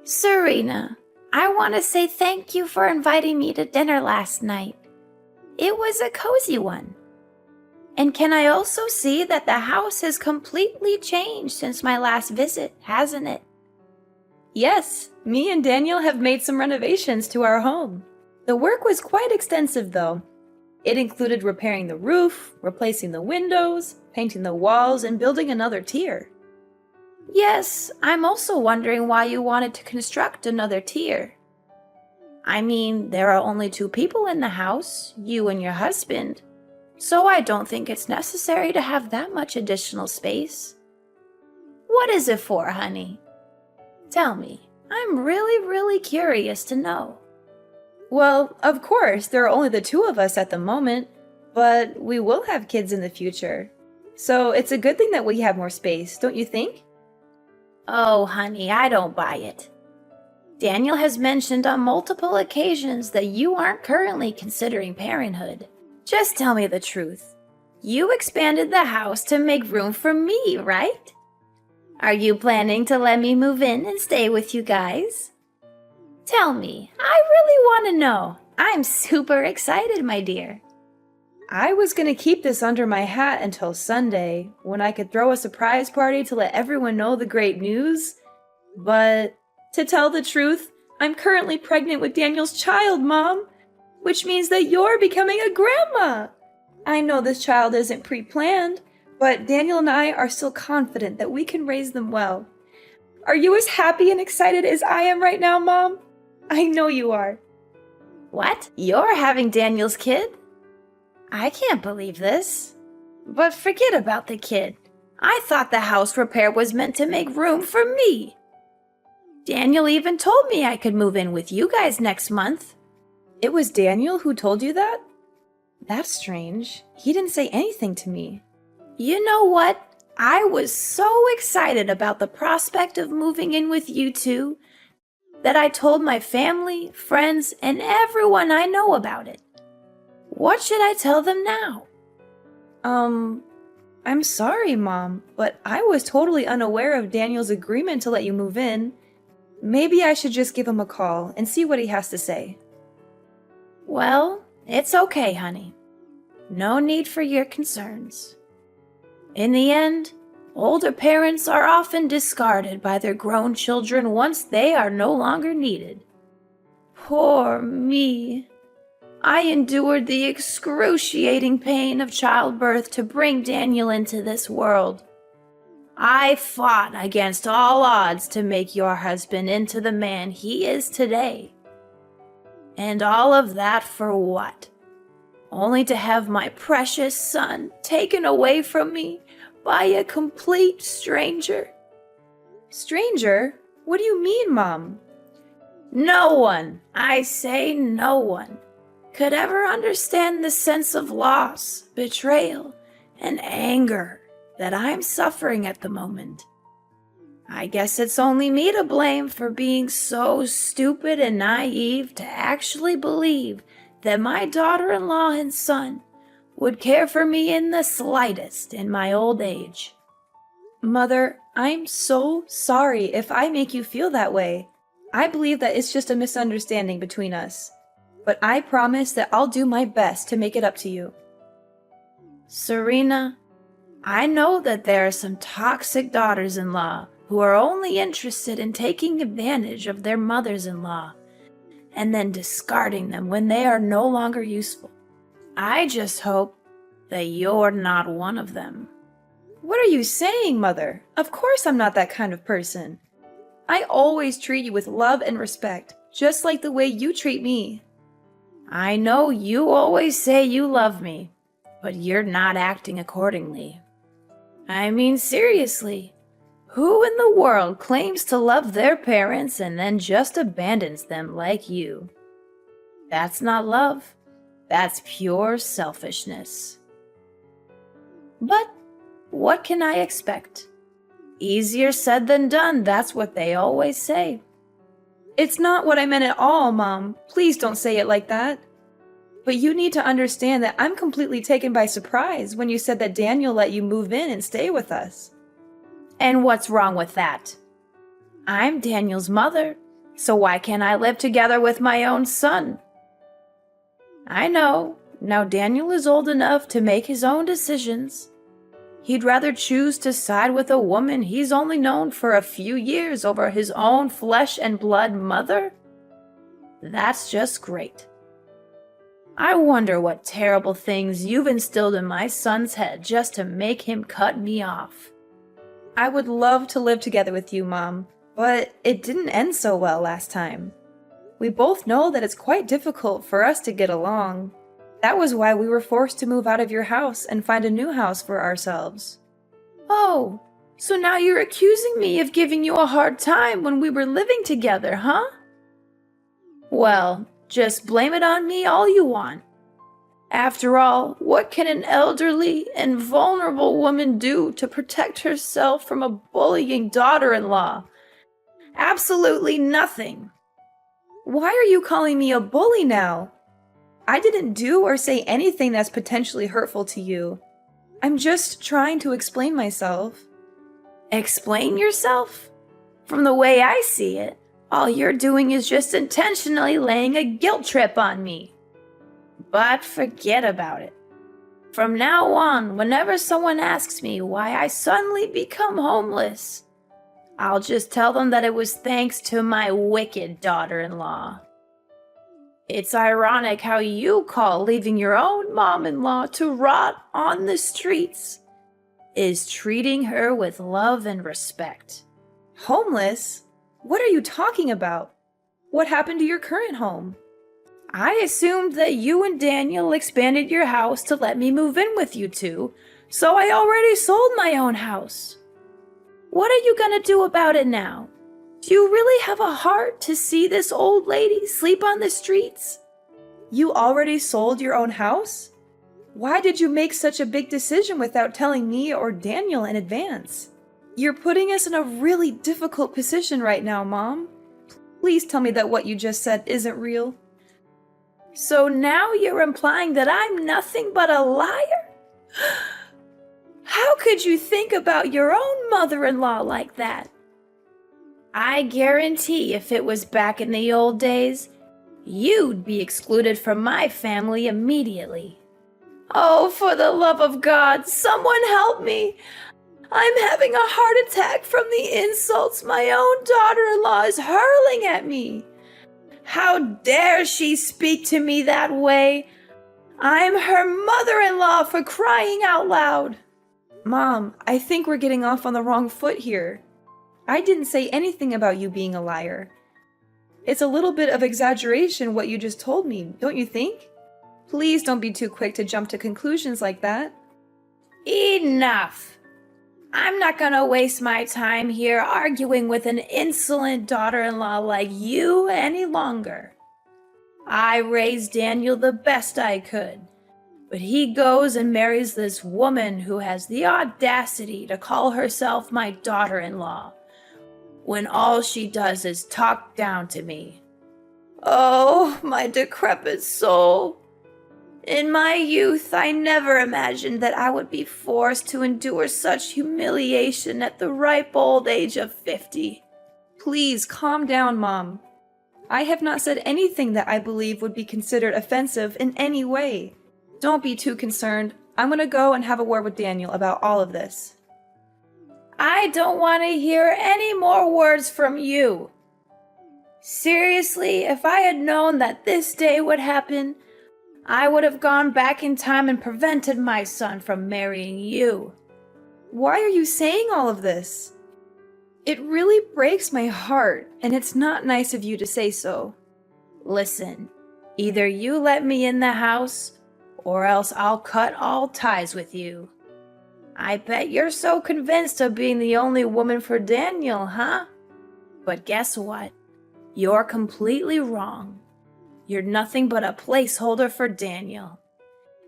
Serena, I want to say thank you for inviting me to dinner last night. It was a cozy one. And can I also see that the house has completely changed since my last visit, hasn't it? Yes, me and Daniel have made some renovations to our home. The work was quite extensive, though. It included repairing the roof, replacing the windows, painting the walls, and building another tier. Yes, I'm also wondering why you wanted to construct another tier. I mean, there are only two people in the house, you and your husband, so I don't think it's necessary to have that much additional space. What is it for, honey? Tell me, I'm really curious to know. Well, of course, there are only the two of us at the moment, but we will have kids in the future. So it's a good thing that we have more space, don't you think? Oh, honey, I don't buy it. Daniel has mentioned on multiple occasions that you aren't currently considering parenthood. Just tell me the truth. You expanded the house to make room for me, right? Are you planning to let me move in and stay with you guys? Tell me, I really want to know. I'm super excited, my dear. I was gonna keep this under my hat until Sunday, when I could throw a surprise party to let everyone know the great news. But, to tell the truth, I'm currently pregnant with Daniel's child, Mom, which means that you're becoming a grandma. I know this child isn't pre-planned, but Daniel and I are still confident that we can raise them well. Are you as happy and excited as I am right now, Mom? I know you are. What? You're having Daniel's kid? I can't believe this. But forget about the kid. I thought the house repair was meant to make room for me. Daniel even told me I could move in with you guys next month. It was Daniel who told you that? That's strange. He didn't say anything to me. You know what? I was so excited about the prospect of moving in with you two that I told my family, friends, and everyone I know about it. What should I tell them now? I'm sorry, Mom, but I was totally unaware of Daniel's agreement to let you move in. Maybe I should just give him a call and see what he has to say. Well, it's okay, honey. No need for your concerns. In the end, older parents are often discarded by their grown children once they are no longer needed. Poor me. I endured the excruciating pain of childbirth to bring Daniel into this world. I fought against all odds to make your husband into the man he is today. And all of that for what? Only to have my precious son taken away from me by a complete stranger. Stranger? What do you mean, Mom? No one, I say no one, could ever understand the sense of loss, betrayal, and anger that I'm suffering at the moment. I guess it's only me to blame for being so stupid and naive to actually believe that my daughter-in-law and son would care for me in the slightest in my old age. Mother, I'm so sorry if I make you feel that way. I believe that it's just a misunderstanding between us. But I promise that I'll do my best to make it up to you. Serena, I know that there are some toxic daughters-in-law who are only interested in taking advantage of their mothers-in-law and then discarding them when they are no longer useful. I just hope that you're not one of them. What are you saying, Mother? Of course I'm not that kind of person. I always treat you with love and respect, just like the way you treat me. I know you always say you love me, but you're not acting accordingly. I mean, seriously, who in the world claims to love their parents and then just abandons them like you? That's not love. That's pure selfishness. But what can I expect? Easier said than done, that's what they always say. It's not what I meant at all, Mom. Please don't say it like that. But you need to understand that I'm completely taken by surprise when you said that Daniel let you move in and stay with us. And what's wrong with that? I'm Daniel's mother, So why can't I live together with my own son? I know. Now Daniel is old enough to make his own decisions. He'd rather choose to side with a woman he's only known for a few years over his own flesh and blood mother? That's just great. I wonder what terrible things you've instilled in my son's head just to make him cut me off. I would love to live together with you, Mom, but it didn't end so well last time. We both know that it's quite difficult for us to get along. That was why we were forced to move out of your house and find a new house for ourselves. Oh, so now you're accusing me of giving you a hard time when we were living together, huh? Well, just blame it on me all you want. After all, what can an elderly and vulnerable woman do to protect herself from a bullying daughter-in-law? Absolutely nothing. Why are you calling me a bully now? I didn't do or say anything that's potentially hurtful to you. I'm just trying to explain myself. Explain yourself? From the way I see it, all you're doing is just intentionally laying a guilt trip on me. But forget about it. From now on, whenever someone asks me why I suddenly become homeless, I'll just tell them that it was thanks to my wicked daughter-in-law. It's ironic how you call leaving your own mom-in-law to rot on the streets is treating her with love and respect. Homeless? What are you talking about? What happened to your current home? I assumed that you and Daniel expanded your house to let me move in with you two, so I already sold my own house. What are you gonna do about it now? Do you really have a heart to see this old lady sleep on the streets? You already sold your own house? Why did you make such a big decision without telling me or Daniel in advance? You're putting us in a really difficult position right now, Mom. Please tell me that what you just said isn't real. So now you're implying that I'm nothing but a liar? How could you think about your own mother-in-law like that? I guarantee if it was back in the old days, you'd be excluded from my family immediately. Oh, for the love of God, someone help me! I'm having a heart attack from the insults my own daughter-in-law is hurling at me. How dare she speak to me that way? I'm her mother-in-law, for crying out loud. Mom, I think we're getting off on the wrong foot here. I didn't say anything about you being a liar. It's a little bit of exaggeration what you just told me, don't you think? Please don't be too quick to jump to conclusions like that. Enough! I'm not gonna waste my time here arguing with an insolent daughter-in-law like you any longer. I raised Daniel the best I could, but he goes and marries this woman who has the audacity to call herself my daughter-in-law, when all she does is talk down to me. Oh, my decrepit soul. In my youth, I never imagined that I would be forced to endure such humiliation at the ripe old age of 50. Please calm down, Mom. I have not said anything that I believe would be considered offensive in any way. Don't be too concerned. I'm gonna go and have a word with Daniel about all of this. I don't want to hear any more words from you. Seriously, if I had known that this day would happen, I would have gone back in time and prevented my son from marrying you. Why are you saying all of this? It really breaks my heart, and it's not nice of you to say so. Listen, either you let me in the house, or else I'll cut all ties with you. I bet you're so convinced of being the only woman for Daniel, huh? But guess what? You're completely wrong. You're nothing but a placeholder for Daniel.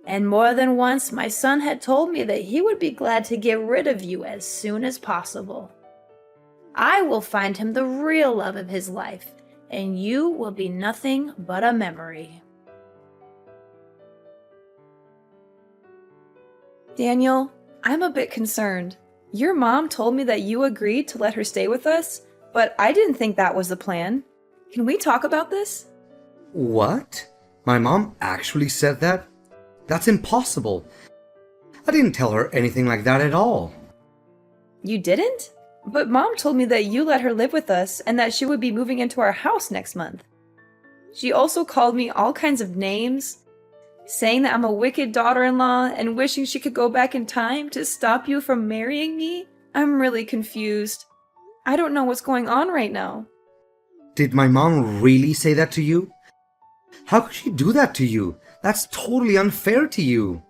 And more than once, my son had told me that he would be glad to get rid of you as soon as possible. I will find him the real love of his life, and you will be nothing but a memory. Daniel, I'm a bit concerned. Your mom told me that you agreed to let her stay with us, but I didn't think that was the plan. Can we talk about this? What? My mom actually said that? That's impossible. I didn't tell her anything like that at all. You didn't? But Mom told me that you let her live with us and that she would be moving into our house next month. She also called me all kinds of names, saying that I'm a wicked daughter-in-law and wishing she could go back in time to stop you from marrying me. I'm really confused. I don't know what's going on right now. Did my mom really say that to you? How could she do that to you? That's totally unfair to you.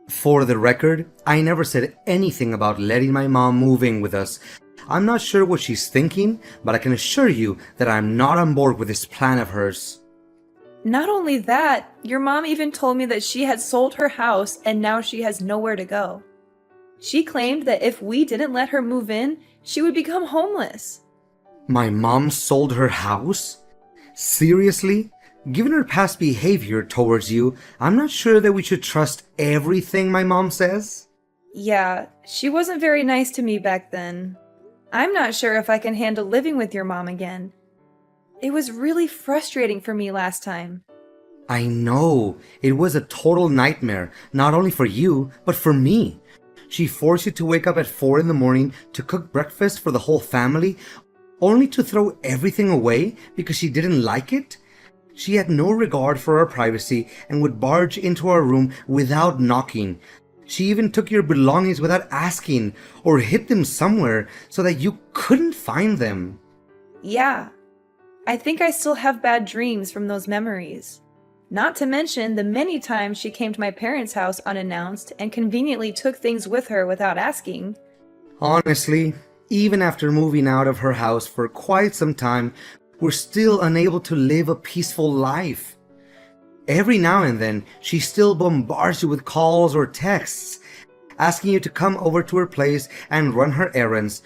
For the record, I never said anything about letting my mom move in with us. I'm not sure what she's thinking, but I can assure you that I'm not on board with this plan of hers. Not only that, your mom even told me that she had sold her house and now she has nowhere to go. She claimed that if we didn't let her move in, she would become homeless. My mom sold her house? Seriously? Given her past behavior towards you, I'm not sure that we should trust everything my mom says. Yeah, she wasn't very nice to me back then. I'm not sure if I can handle living with your mom again. It was really frustrating for me last time. I know. It was a total nightmare, not only for you, but for me. She forced you to wake up at 4 in the morning to cook breakfast for the whole family, only to throw everything away because she didn't like it? She had no regard for our privacy and would barge into our room without knocking. She even took your belongings without asking or hid them somewhere so that you couldn't find them. Yeah, I think I still have bad dreams from those memories. Not to mention the many times she came to my parents' house unannounced and conveniently took things with her without asking. Honestly, even after moving out of her house for quite some time, we're still unable to live a peaceful life. Every now and then, she still bombards you with calls or texts, asking you to come over to her place and run her errands,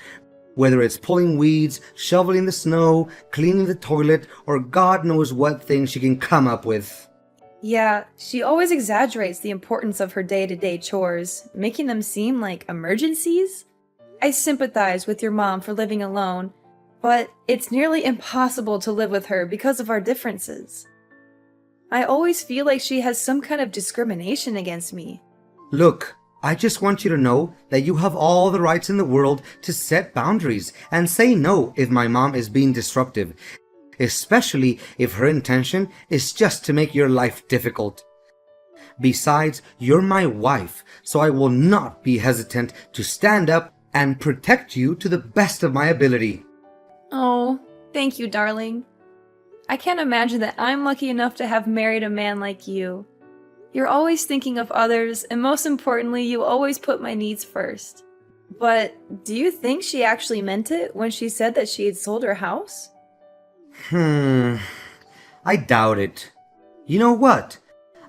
whether it's pulling weeds, shoveling the snow, cleaning the toilet, or God knows what thing she can come up with. Yeah, she always exaggerates the importance of her day-to-day chores, making them seem like emergencies. I sympathize with your mom for living alone, but it's nearly impossible to live with her because of our differences. I always feel like she has some kind of discrimination against me. Look, I just want you to know that you have all the rights in the world to set boundaries and say no if my mom is being disruptive, especially if her intention is just to make your life difficult. Besides, you're my wife, so I will not be hesitant to stand up and protect you to the best of my ability. Oh, thank you, darling. I can't imagine that I'm lucky enough to have married a man like you. You're always thinking of others, and most importantly, you always put my needs first. But do you think she actually meant it when she said that she had sold her house? I doubt it. You know what?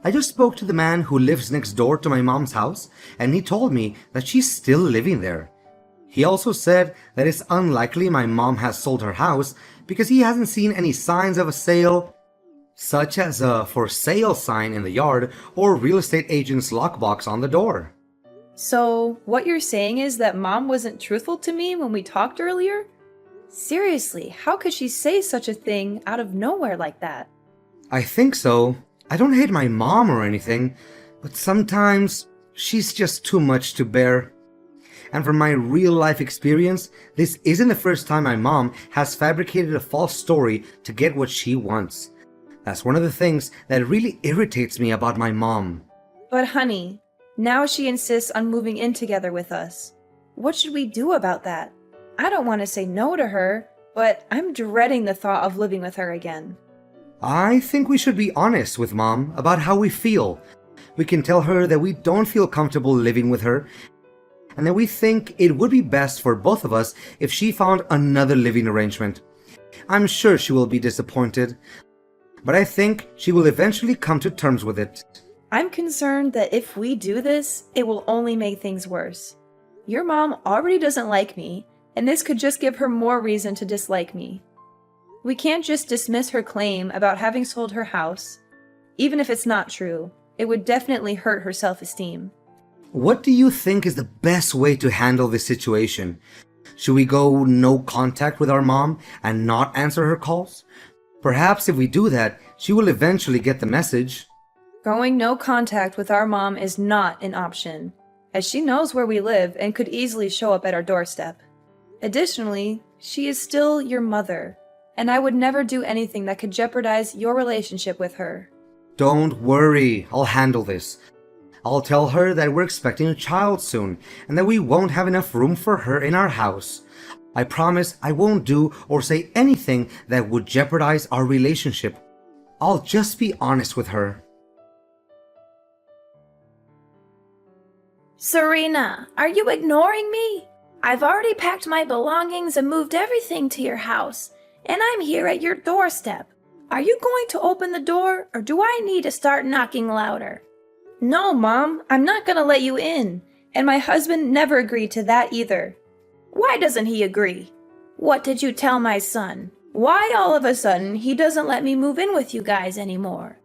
I just spoke to the man who lives next door to my mom's house, and he told me that she's still living there. He also said that it's unlikely my mom has sold her house because he hasn't seen any signs of a sale, such as a for sale sign in the yard or real estate agent's lockbox on the door. So, what you're saying is that Mom wasn't truthful to me when we talked earlier? Seriously, how could she say such a thing out of nowhere like that? I think so. I don't hate my mom or anything, but sometimes she's just too much to bear. And from my real life experience, this isn't the first time my mom has fabricated a false story to get what she wants. That's one of the things that really irritates me about my mom. But honey, now she insists on moving in together with us. What should we do about that? I don't want to say no to her, but I'm dreading the thought of living with her again. I think we should be honest with Mom about how we feel. We can tell her that we don't feel comfortable living with her, and that we think it would be best for both of us if she found another living arrangement. I'm sure she will be disappointed, but I think she will eventually come to terms with it. I'm concerned that if we do this, it will only make things worse. Your mom already doesn't like me, and this could just give her more reason to dislike me. We can't just dismiss her claim about having sold her house. Even if it's not true, it would definitely hurt her self-esteem. What do you think is the best way to handle this situation? Should we go no contact with our mom and not answer her calls? Perhaps if we do that, she will eventually get the message. Going no contact with our mom is not an option, as she knows where we live and could easily show up at our doorstep. Additionally, she is still your mother, and I would never do anything that could jeopardize your relationship with her. Don't worry, I'll handle this. I'll tell her that we're expecting a child soon and that we won't have enough room for her in our house. I promise I won't do or say anything that would jeopardize our relationship. I'll just be honest with her. Serena, are you ignoring me? I've already packed my belongings and moved everything to your house, and I'm here at your doorstep. Are you going to open the door, or do I need to start knocking louder? No, Mom, I'm not gonna let you in, and my husband never agreed to that either. Why doesn't he agree? What did you tell my son? Why all of a sudden he doesn't let me move in with you guys anymore?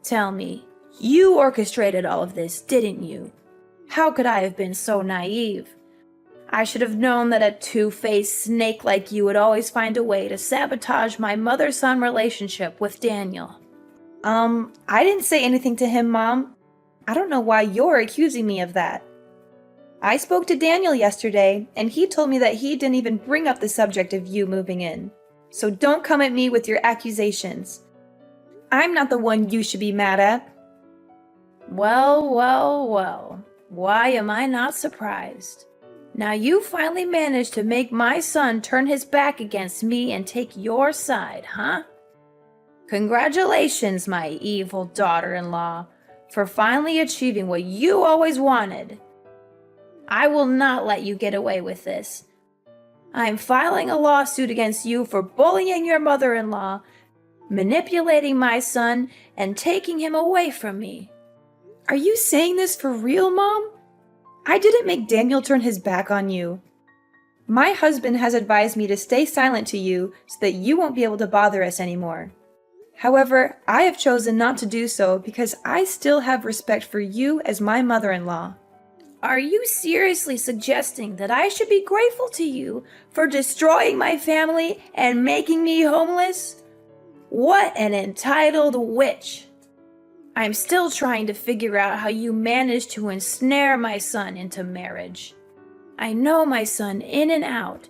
Tell me, you orchestrated all of this, didn't you? How could I have been so naive? I should have known that a two-faced snake like you would always find a way to sabotage my mother-son relationship with Daniel. I didn't say anything to him, Mom. I don't know why you're accusing me of that. I spoke to Daniel yesterday, and he told me that he didn't even bring up the subject of you moving in. So don't come at me with your accusations. I'm not the one you should be mad at. Well, well, well. Why am I not surprised? Now you finally managed to make my son turn his back against me and take your side, huh? Congratulations, my evil daughter-in-law, for finally achieving what you always wanted. I will not let you get away with this. I'm filing a lawsuit against you for bullying your mother-in-law, manipulating my son, and taking him away from me. Are you saying this for real, Mom? I didn't make Daniel turn his back on you. My husband has advised me to stay silent to you so that you won't be able to bother us anymore. However, I have chosen not to do so because I still have respect for you as my mother-in-law. Are you seriously suggesting that I should be grateful to you for destroying my family and making me homeless? What an entitled witch! I'm still trying to figure out how you managed to ensnare my son into marriage. I know my son in and out,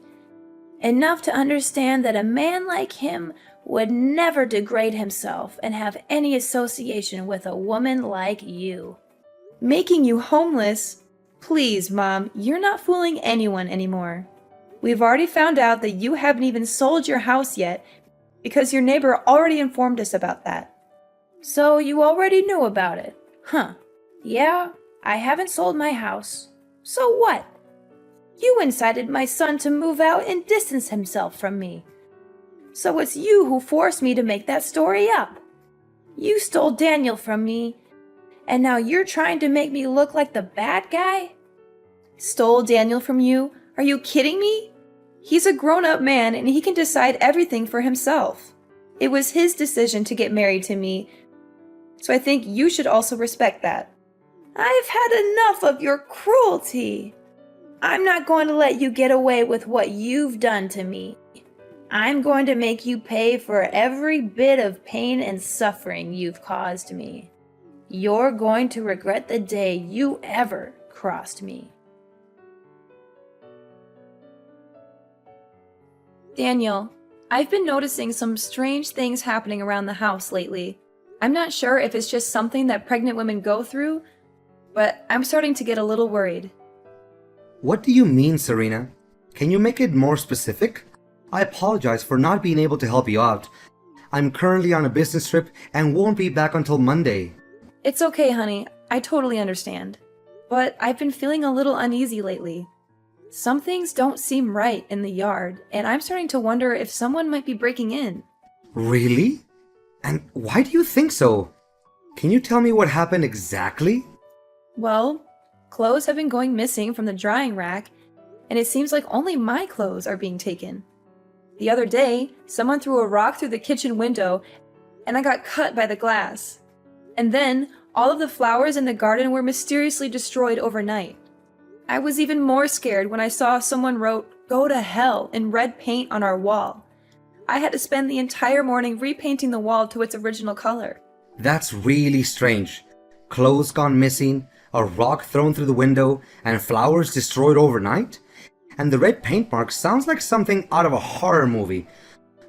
enough to understand that a man like him would never degrade himself and have any association with a woman like you. Making you homeless? Please, Mom, you're not fooling anyone anymore. We've already found out that you haven't even sold your house yet because your neighbor already informed us about that. So you already knew about it? Huh. Yeah, I haven't sold my house. So what? You incited my son to move out and distance himself from me. So it's you who forced me to make that story up. You stole Daniel from me, and now you're trying to make me look like the bad guy? Stole Daniel from you? Are you kidding me? He's a grown-up man and he can decide everything for himself. It was his decision to get married to me, so I think you should also respect that. I've had enough of your cruelty. I'm not going to let you get away with what you've done to me. I'm going to make you pay for every bit of pain and suffering you've caused me. You're going to regret the day you ever crossed me. Daniel, I've been noticing some strange things happening around the house lately. I'm not sure if it's just something that pregnant women go through, but I'm starting to get a little worried. What do you mean, Serena? Can you make it more specific? I apologize for not being able to help you out. I'm currently on a business trip and won't be back until Monday. It's okay, honey. I totally understand. But I've been feeling a little uneasy lately. Some things don't seem right in the yard, and I'm starting to wonder if someone might be breaking in. Really? And why do you think so? Can you tell me what happened exactly? Well, clothes have been going missing from the drying rack, and it seems like only my clothes are being taken. The other day, someone threw a rock through the kitchen window, and I got cut by the glass. And then, all of the flowers in the garden were mysteriously destroyed overnight. I was even more scared when I saw someone wrote, "Go to hell," in red paint on our wall. I had to spend the entire morning repainting the wall to its original color. That's really strange. Clothes gone missing, a rock thrown through the window, and flowers destroyed overnight? And the red paint mark sounds like something out of a horror movie.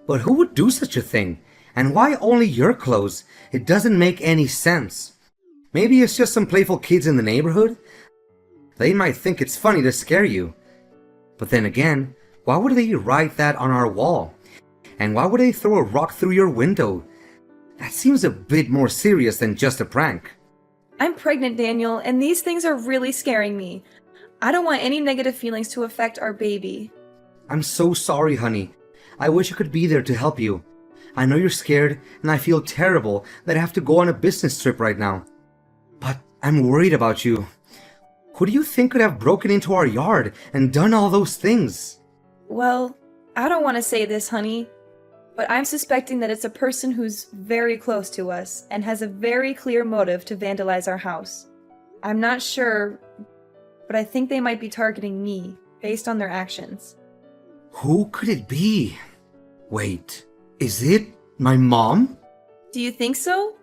But who would do such a thing? And why only your clothes? It doesn't make any sense. Maybe it's just some playful kids in the neighborhood? They might think it's funny to scare you. But then again, why would they write that on our wall? And why would they throw a rock through your window? That seems a bit more serious than just a prank. I'm pregnant, Daniel, and these things are really scaring me. I don't want any negative feelings to affect our baby. I'm so sorry, honey. I wish I could be there to help you. I know you're scared, and I feel terrible that I have to go on a business trip right now. But I'm worried about you. Who do you think could have broken into our yard and done all those things? Well, I don't want to say this, honey, but I'm suspecting that it's a person who's very close to us and has a very clear motive to vandalize our house. I'm not sure, but I think they might be targeting me based on their actions. Who could it be? Wait, is it my mom? Do you think so?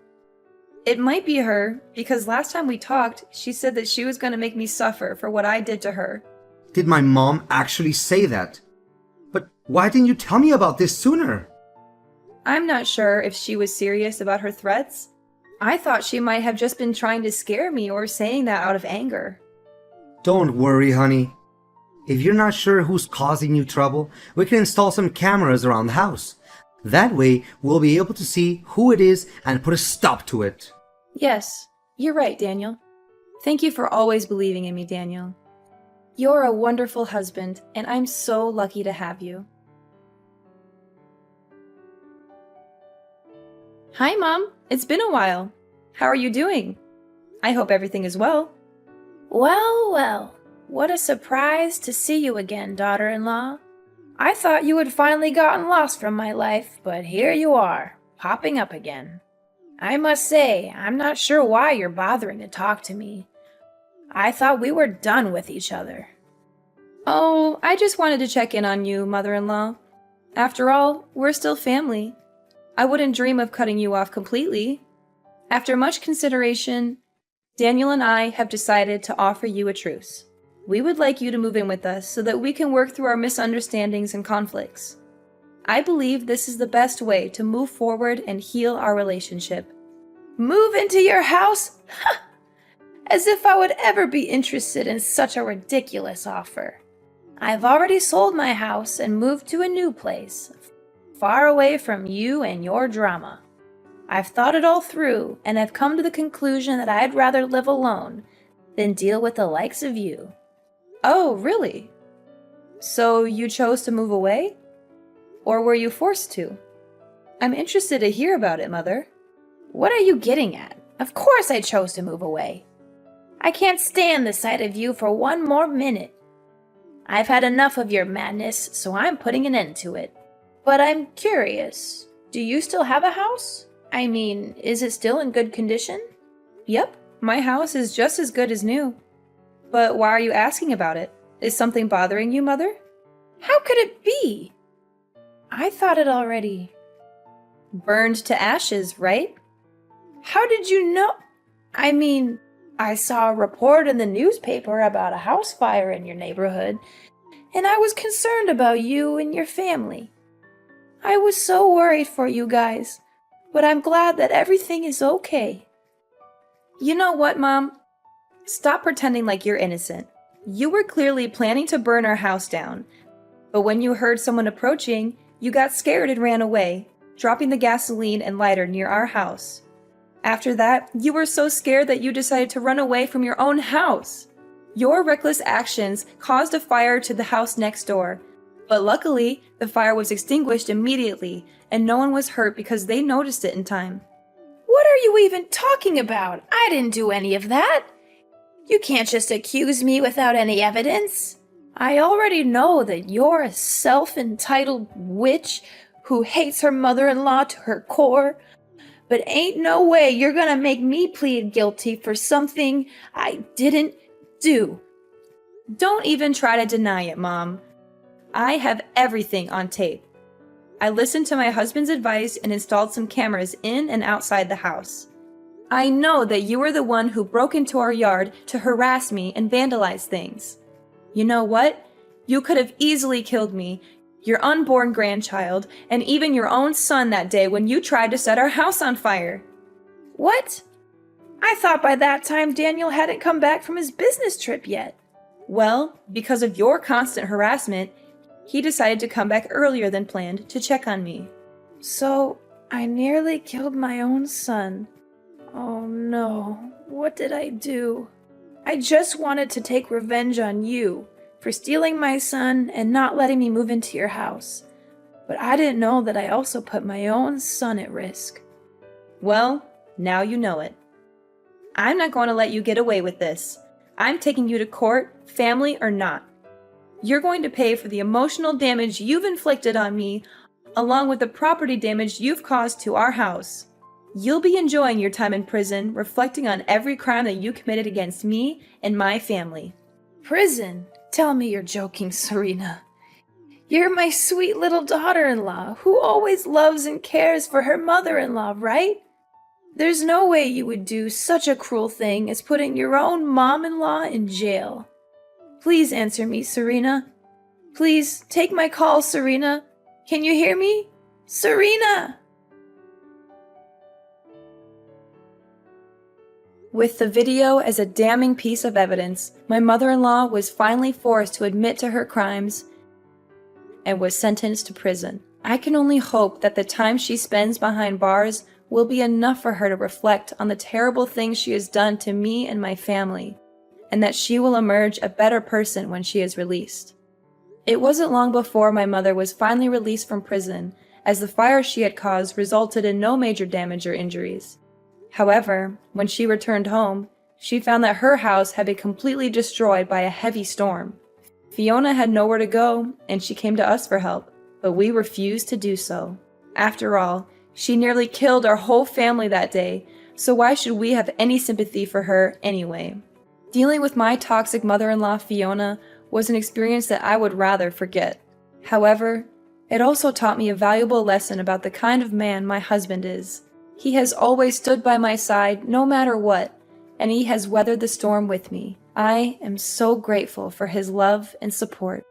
It might be her, because last time we talked, she said that she was going to make me suffer for what I did to her. Did my mom actually say that? But why didn't you tell me about this sooner? I'm not sure if she was serious about her threats. I thought she might have just been trying to scare me or saying that out of anger. Don't worry, honey. If you're not sure who's causing you trouble, we can install some cameras around the house. That way, we'll be able to see who it is and put a stop to it. Yes, you're right, Daniel. Thank you for always believing in me, Daniel. You're a wonderful husband, and I'm so lucky to have you. Hi, Mom. It's been a while. How are you doing? I hope everything is well. Well, well, what a surprise to see you again, daughter-in-law. I thought you had finally gotten lost from my life, but here you are, popping up again. I must say, I'm not sure why you're bothering to talk to me. I thought we were done with each other. Oh, I just wanted to check in on you, mother-in-law. After all, we're still family. I wouldn't dream of cutting you off completely. After much consideration, Daniel and I have decided to offer you a truce. We would like you to move in with us so that we can work through our misunderstandings and conflicts. I believe this is the best way to move forward and heal our relationship. Move into your house? Ha! As if I would ever be interested in such a ridiculous offer. I've already sold my house and moved to a new place, far away from you and your drama. I've thought it all through, and I've come to the conclusion that I'd rather live alone than deal with the likes of you. Oh, really? So you chose to move away? Or were you forced to? I'm interested to hear about it, Mother. What are you getting at? Of course I chose to move away. I can't stand the sight of you for one more minute. I've had enough of your madness, so I'm putting an end to it. But I'm curious, do you still have a house? I mean, is it still in good condition? Yep, my house is just as good as new. But why are you asking about it? Is something bothering you, Mother? How could it be? I thought it already burned to ashes, right? How did you know? I mean, I saw a report in the newspaper about a house fire in your neighborhood, and I was concerned about you and your family. I was so worried for you guys, but I'm glad that everything is okay. You know what, Mom? Stop pretending like you're innocent. You were clearly planning to burn our house down, but when you heard someone approaching, you got scared and ran away, dropping the gasoline and lighter near our house. After that, you were so scared that you decided to run away from your own house. Your reckless actions caused a fire to the house next door, but luckily, the fire was extinguished immediately, and no one was hurt because they noticed it in time. What are you even talking about? I didn't do any of that. You can't just accuse me without any evidence. I already know that you're a self-entitled witch who hates her mother-in-law to her core, but ain't no way you're gonna make me plead guilty for something I didn't do. Don't even try to deny it, Mom. I have everything on tape. I listened to my husband's advice and installed some cameras in and outside the house. I know that you were the one who broke into our yard to harass me and vandalize things. You know what? You could have easily killed me, your unborn grandchild, and even your own son that day when you tried to set our house on fire. What? I thought by that time Daniel hadn't come back from his business trip yet. Well, because of your constant harassment, he decided to come back earlier than planned to check on me. So, I nearly killed my own son. Oh no, what did I do? I just wanted to take revenge on you for stealing my son and not letting me move into your house. But I didn't know that I also put my own son at risk. Well, now you know it. I'm not going to let you get away with this. I'm taking you to court, family or not. You're going to pay for the emotional damage you've inflicted on me, along with the property damage you've caused to our house. You'll be enjoying your time in prison, reflecting on every crime that you committed against me and my family. Prison? Tell me you're joking, Serena. You're my sweet little daughter-in-law who always loves and cares for her mother-in-law, right? There's no way you would do such a cruel thing as putting your own mom-in-law in jail. Please answer me, Serena. Please, take my call, Serena. Can you hear me? Serena! With the video as a damning piece of evidence, my mother-in-law was finally forced to admit to her crimes and was sentenced to prison. I can only hope that the time she spends behind bars will be enough for her to reflect on the terrible things she has done to me and my family, and that she will emerge a better person when she is released. It wasn't long before my mother was finally released from prison, as the fire she had caused resulted in no major damage or injuries. However, when she returned home, she found that her house had been completely destroyed by a heavy storm. Fiona had nowhere to go, and she came to us for help, but we refused to do so. After all, she nearly killed our whole family that day, so why should we have any sympathy for her anyway? Dealing with my toxic mother-in-law Fiona was an experience that I would rather forget. However, it also taught me a valuable lesson about the kind of man my husband is. He has always stood by my side no matter what, and he has weathered the storm with me. I am so grateful for his love and support.